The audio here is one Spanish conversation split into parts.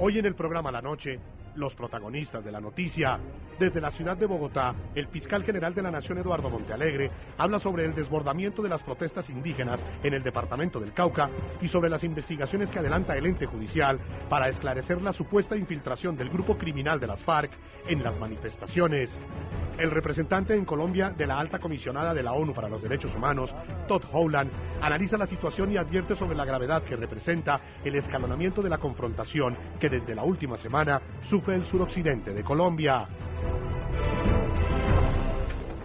Hoy en el programa La Noche, los protagonistas de la noticia. Desde la ciudad de Bogotá, el fiscal general de la Nación, Eduardo Montealegre, habla sobre el desbordamiento de las protestas indígenas en el departamento del Cauca y sobre las investigaciones que adelanta el ente judicial para esclarecer la supuesta infiltración del grupo criminal de las FARC en las manifestaciones. El representante en Colombia de la alta comisionada de la ONU para los Derechos Humanos, Todd Howland, analiza la situación y advierte sobre la gravedad que representa el escalonamiento de la confrontación que desde la última semana sufre el suroccidente de Colombia.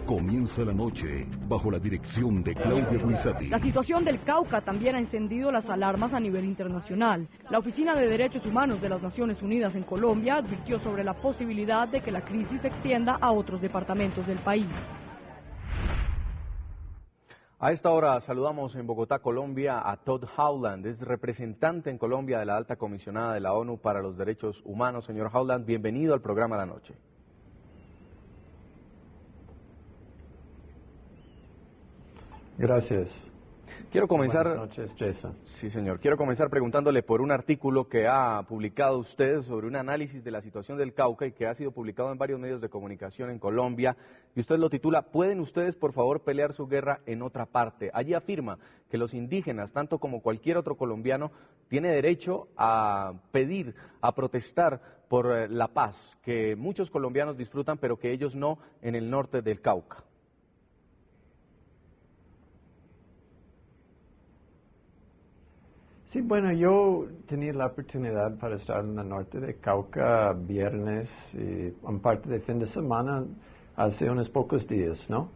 Comienza la noche bajo la dirección de Claudia Ruizati. La situación del Cauca también ha encendido las alarmas a nivel internacional. La Oficina de Derechos Humanos de las Naciones Unidas en Colombia advirtió sobre la posibilidad de que la crisis se extienda a otros departamentos del país. A esta hora saludamos en Bogotá, Colombia, a Todd Howland, es representante en Colombia de la alta comisionada de la ONU para los Derechos Humanos. Señor Howland, bienvenido al programa La Noche. Gracias. Quiero comenzar. Buenas noches, Jason. Sí, señor. Quiero comenzar preguntándole por un artículo que ha publicado usted sobre un análisis de la situación del Cauca y que ha sido publicado en varios medios de comunicación en Colombia. Y usted lo titula ¿Pueden ustedes, por favor, pelear su guerra en otra parte? Allí afirma que los indígenas, tanto como cualquier otro colombiano, tiene derecho a pedir, a protestar por la paz, que muchos colombianos disfrutan, pero que ellos no en el norte del Cauca. Sí, bueno, yo tenía la oportunidad para estar en el norte de Cauca viernes y en parte de fin de semana hace unos pocos días, ¿no?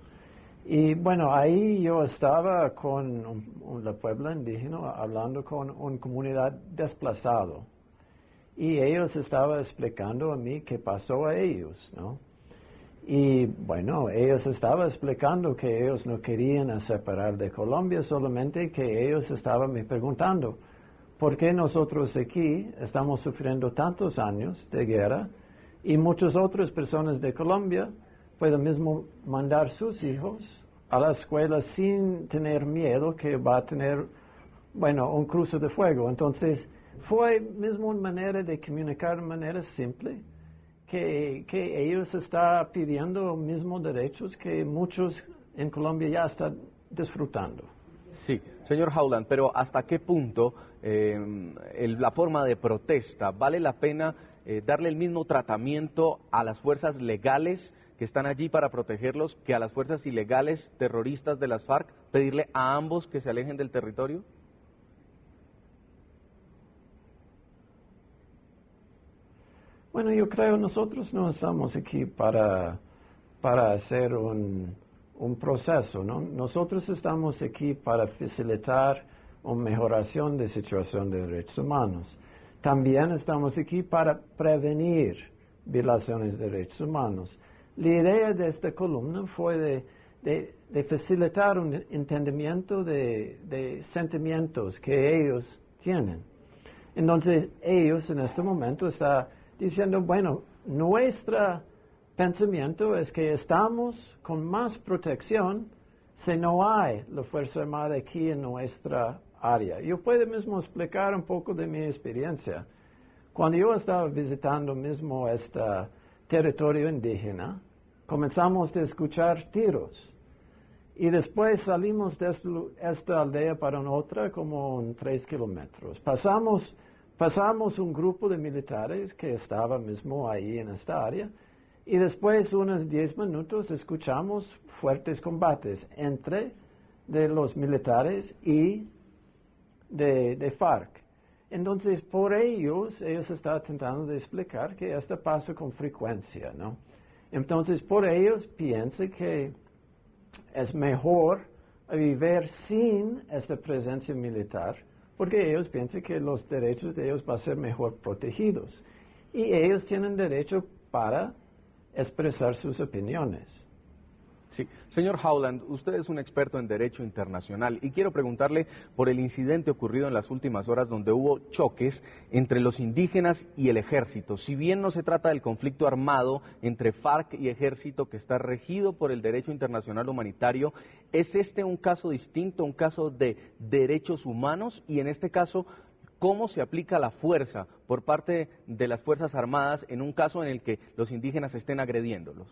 Y bueno, ahí yo estaba con la puebla indígena hablando con una comunidad desplazado y ellos estaban explicando a mí qué pasó a ellos, ¿no? Y bueno, ellos estaban explicando que ellos no querían separar de Colombia, solamente que ellos estaban me preguntando, ¿por qué nosotros aquí estamos sufriendo tantos años de guerra y muchas otras personas de Colombia pueden mismo mandar sus hijos a la escuela sin tener miedo que va a tener, bueno, un cruce de fuego? Entonces, fue mismo una manera de comunicar de manera simple, que ellos están pidiendo los mismos derechos que muchos en Colombia ya están disfrutando. Sí, señor Howland, pero ¿hasta qué punto la forma de protesta vale la pena darle el mismo tratamiento a las fuerzas legales que están allí para protegerlos que a las fuerzas ilegales terroristas de las FARC, pedirle a ambos que se alejen del territorio? Bueno, yo creo nosotros no estamos aquí para hacer un proceso, ¿no? Nosotros estamos aquí para facilitar una mejoración de situación de derechos humanos. También estamos aquí para prevenir violaciones de derechos humanos. La idea de esta columna fue de facilitar un entendimiento de sentimientos que ellos tienen. Entonces, ellos en este momento están diciendo, bueno, nuestro pensamiento es que estamos con más protección si no hay la Fuerza Armada aquí en nuestra área. Yo puedo mismo explicar un poco de mi experiencia. Cuando yo estaba visitando mismo este territorio indígena, comenzamos a escuchar tiros. Y después salimos de esta aldea para otra como en 3 kilómetros. Pasamos un grupo de militares que estaba mismo ahí en esta área y después unos 10 minutos escuchamos fuertes combates entre de los militares y de FARC. Entonces, por ellos están tratando de explicar que esto pasa con frecuencia, ¿no? Entonces, por ellos piensan que es mejor vivir sin esta presencia militar, porque ellos piensan que los derechos de ellos van a ser mejor protegidos. Y ellos tienen derecho para expresar sus opiniones. Sí. Señor Howland, usted es un experto en derecho internacional y quiero preguntarle por el incidente ocurrido en las últimas horas donde hubo choques entre los indígenas y el ejército. Si bien no se trata del conflicto armado entre FARC y ejército que está regido por el derecho internacional humanitario, ¿es este un caso distinto, un caso de derechos humanos? Y en este caso, ¿Cómo se aplica la fuerza por parte de las Fuerzas Armadas en un caso en el que los indígenas estén agrediéndolos?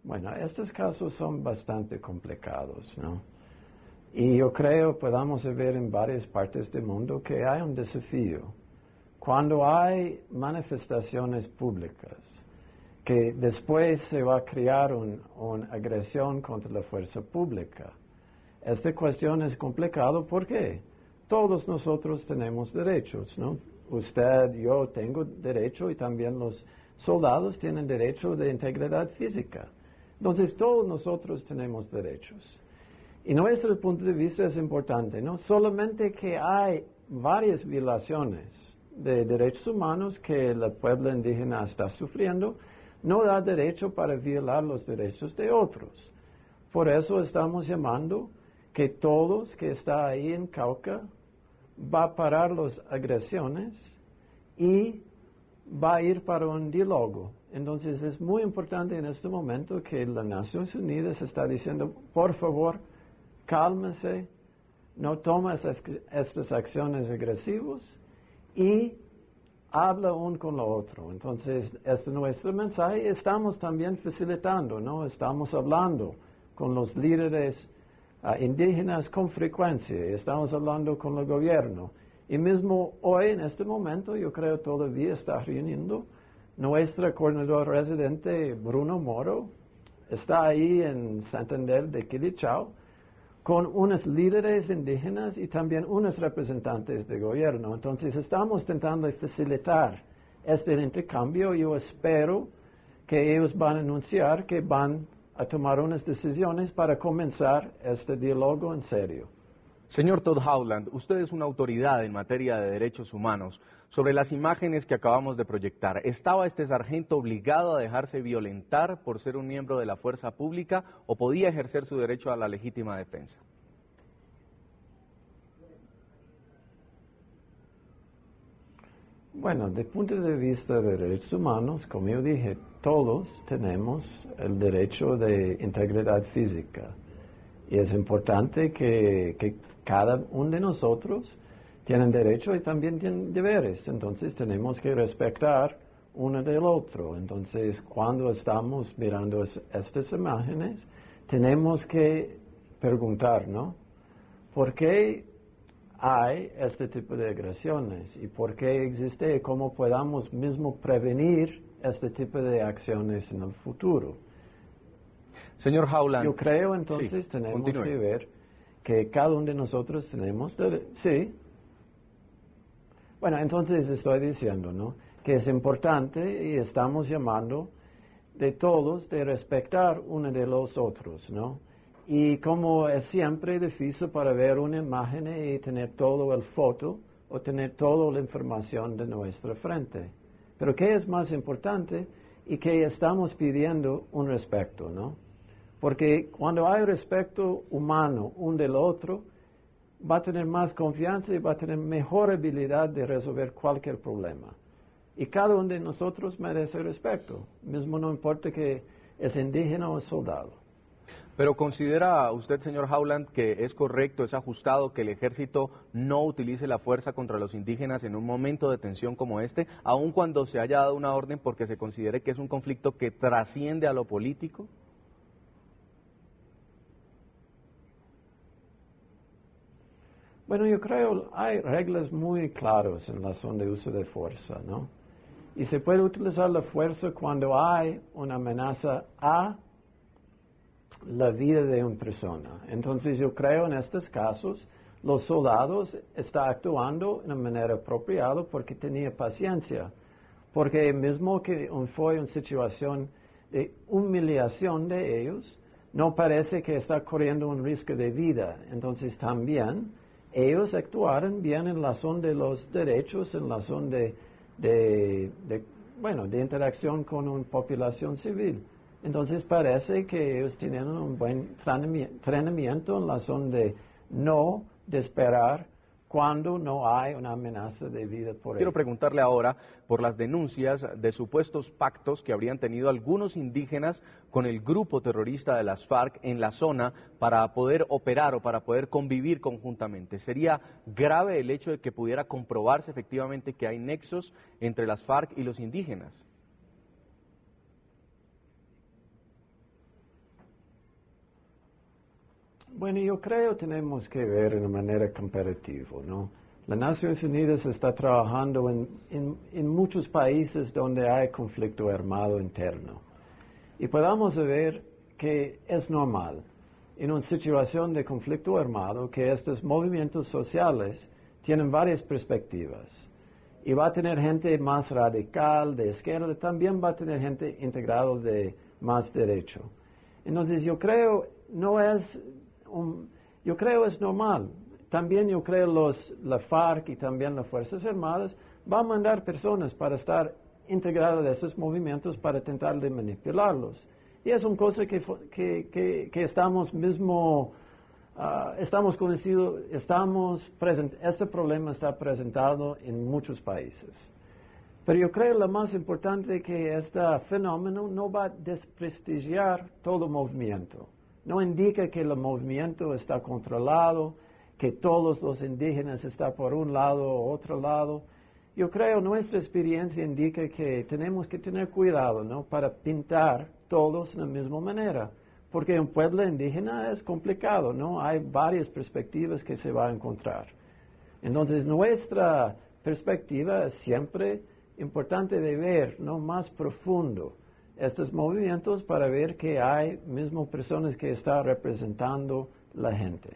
Bueno, estos casos son bastante complicados, ¿no? Y yo creo podamos ver en varias partes del mundo que hay un desafío. Cuando hay manifestaciones públicas, que después se va a crear una agresión contra la fuerza pública. Esta cuestión es complicada porque todos nosotros tenemos derechos, ¿no? Usted, yo tengo derecho y también los soldados tienen derecho de integridad física. Entonces todos nosotros tenemos derechos. Y nuestro punto de vista es importante, ¿no? Solamente que hay varias violaciones de derechos humanos que el pueblo indígena está sufriendo, no da derecho para violar los derechos de otros. Por eso estamos llamando que todos que están ahí en Cauca va a parar las agresiones y va a ir para un diálogo. Entonces es muy importante en este momento que las Naciones Unidas está diciendo, por favor, cálmese, no tome estas acciones agresivas y habla uno con lo otro. Entonces, este es nuestro mensaje. Estamos también facilitando, ¿no? Estamos hablando con los líderes indígenas con frecuencia. Estamos hablando con el gobierno. Y mismo hoy, en este momento, yo creo todavía está reuniendo nuestro coordinador residente, Bruno Moro. Está ahí en Santander de Quilichao con unos líderes indígenas y también unos representantes de gobierno. Entonces estamos intentando facilitar este intercambio. Yo espero que ellos van a anunciar que van a tomar unas decisiones para comenzar este diálogo en serio. Señor Todd Howland, usted es una autoridad en materia de derechos humanos. Sobre las imágenes que acabamos de proyectar, ¿estaba este sargento obligado a dejarse violentar por ser un miembro de la fuerza pública o podía ejercer su derecho a la legítima defensa? Bueno, desde el punto de vista de derechos humanos, como yo dije, todos tenemos el derecho de integridad física. Y es importante que cada uno de nosotros tienen derecho y también tienen deberes. Entonces tenemos que respetar uno del otro. Entonces cuando estamos mirando estas imágenes, tenemos que preguntar, ¿no? ¿Por qué hay este tipo de agresiones? ¿Y por qué existe? ¿Y cómo podamos mismo prevenir este tipo de acciones en el futuro? Señor Howland. Yo creo entonces sí, tenemos continúe. que ver que cada uno de nosotros tenemos sí. Bueno, entonces estoy diciendo, ¿no? Que es importante y estamos llamando de todos de respetar uno de los otros, ¿no? Y como es siempre difícil para ver una imagen y tener todo el foto o tener toda la información de nuestra frente. Pero ¿qué es más importante? Y que estamos pidiendo un respeto, ¿no? Porque cuando hay respeto humano uno del otro, va a tener más confianza y va a tener mejor habilidad de resolver cualquier problema. Y cada uno de nosotros merece respeto, mismo no importa que es indígena o soldado. Pero ¿considera usted, señor Howland, que es correcto, es ajustado que el ejército no utilice la fuerza contra los indígenas en un momento de tensión como este, aun cuando se haya dado una orden porque se considere que es un conflicto que trasciende a lo político? Bueno, yo creo hay reglas muy claras en la zona de uso de fuerza, ¿no? Y se puede utilizar la fuerza cuando hay una amenaza a la vida de una persona. Entonces yo creo en estos casos los soldados están actuando de una manera apropiada porque tenía paciencia. Porque mismo que fue una situación de humillación de ellos, no parece que está corriendo un riesgo de vida. Entonces también ellos actuaron bien en la zona de los derechos, en la zona de interacción con una población civil. Entonces parece que ellos tienen un buen entrenamiento en la zona de no desesperar cuando no hay una amenaza de vida por Quiero ello. preguntarle ahora por las denuncias de supuestos pactos que habrían tenido algunos indígenas con el grupo terrorista de las FARC en la zona para poder operar o para poder convivir conjuntamente. ¿Sería grave el hecho de que pudiera comprobarse efectivamente que hay nexos entre las FARC y los indígenas? Bueno, yo creo que tenemos que ver de una manera comparativa, ¿no? Las Naciones Unidas está trabajando en muchos países donde hay conflicto armado interno. Y podamos ver que es normal, en una situación de conflicto armado, que estos movimientos sociales tienen varias perspectivas. Y va a tener gente más radical, de izquierda, también va a tener gente integrada de más derecho. Entonces yo creo, yo creo es normal. También yo creo la FARC y también las Fuerzas Armadas van a mandar personas para estar integradas de esos movimientos para intentar de manipularlos. Y es una cosa que estamos mismo, estamos conocidos, este problema está presentado en muchos países. Pero yo creo lo más importante es que este fenómeno no va a desprestigiar todo movimiento. No indica que el movimiento está controlado, que todos los indígenas están por un lado o otro lado. Yo creo nuestra experiencia indica que tenemos que tener cuidado, ¿no?, para pintar todos de la misma manera, porque un pueblo indígena es complicado, ¿no? Hay varias perspectivas que se va a encontrar. Entonces nuestra perspectiva es siempre importante de ver, ¿no?, más profundo estos movimientos para ver que hay mismo personas que están representando la gente.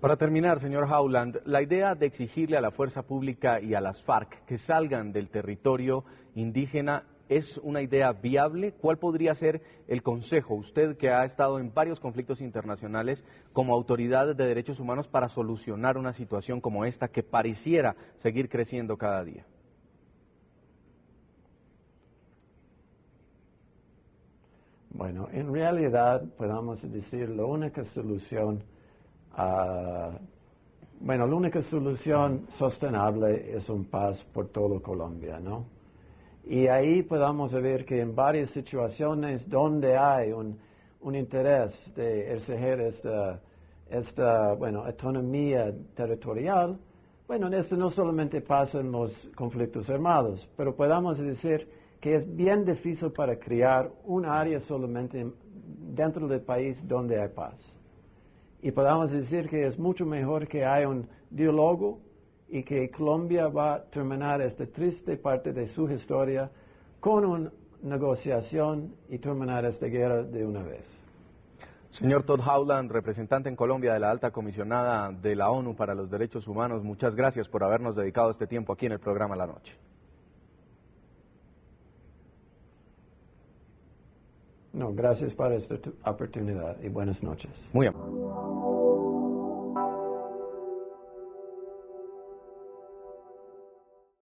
Para terminar, señor Howland, la idea de exigirle a la fuerza pública y a las FARC que salgan del territorio indígena es una idea viable. ¿Cuál podría ser el consejo, usted que ha estado en varios conflictos internacionales como autoridad de derechos humanos, para solucionar una situación como esta que pareciera seguir creciendo cada día? Bueno, en realidad podemos decir la única solución la única solución sostenible es un paz por todo Colombia, ¿no? Y ahí podemos ver que en varias situaciones donde hay un interés de exigir esta autonomía territorial, esto no solamente pasa en los conflictos armados, pero podemos decir que es bien difícil para crear un área solamente dentro del país donde hay paz. Y podemos decir que es mucho mejor que haya un diálogo y que Colombia va a terminar esta triste parte de su historia con una negociación y terminar esta guerra de una vez. Señor Todd Howland, representante en Colombia de la Alta Comisionada de la ONU para los Derechos Humanos, muchas gracias por habernos dedicado este tiempo aquí en el programa La Noche. No, gracias por esta oportunidad y buenas noches. Muy amable.